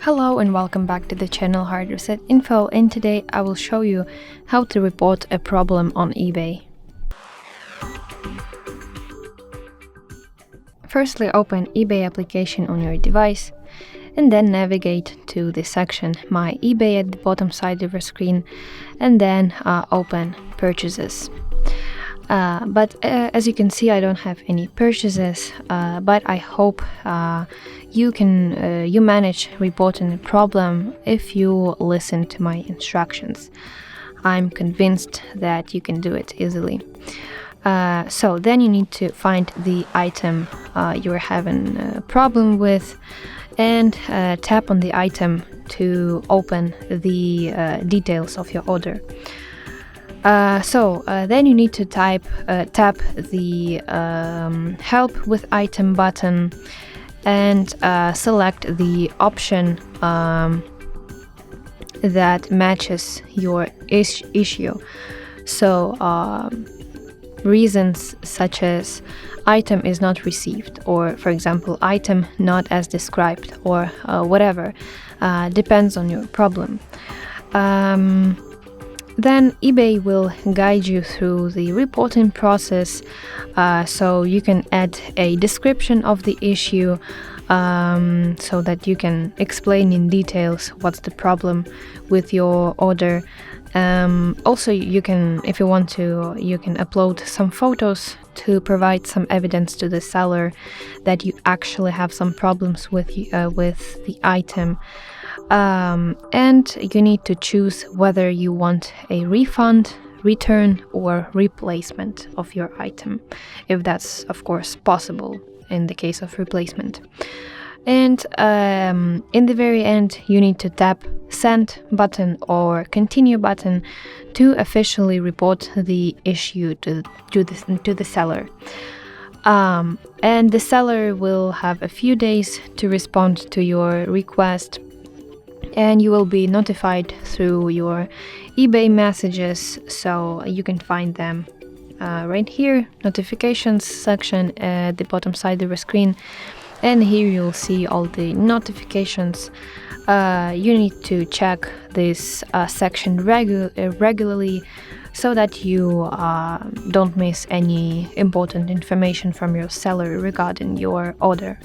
Hello and welcome back to the channel HardReset.Info, and today I will show you how to report a problem on eBay. Firstly, open eBay application on your device and then navigate to the section My eBay at the bottom side of your screen and then open Purchases. But as you can see, I don't have any purchases, but I hope you manage reporting a problem if you listen to my instructions. I'm convinced that you can do it easily. So then you need to find the item you're having a problem with and tap on the item to open the details of your order. Then you need to tap the Help with Item button and select the option that matches your issue. So reasons such as item is not received, or for example item not as described, or whatever, depends on your problem. Then eBay will guide you through the reporting process, so you can add a description of the issue so that you can explain in details what's the problem with your order. Also, you can, if you want to, you can upload some photos to provide some evidence to the seller that you actually have some problems with the item. And you need to choose whether you want a refund, return, or replacement of your item, if that's of course possible in the case of replacement. And in the very end, you need to tap Send button or Continue button to officially report the issue to the seller. And the seller will have a few days to respond to your request, and you will be notified through your eBay messages, so you can find them right here, notifications section at the bottom side of your screen, and here you'll see all the notifications. You need to check this section regularly so that you don't miss any important information from your seller regarding your order.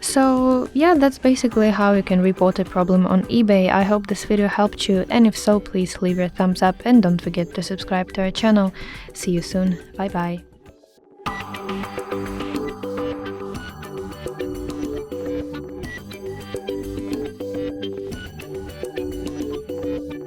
So yeah, that's basically how you can report a problem on eBay. I hope this video helped you, and if so, please leave your thumbs up and don't forget to subscribe to our channel. See you soon. Bye bye.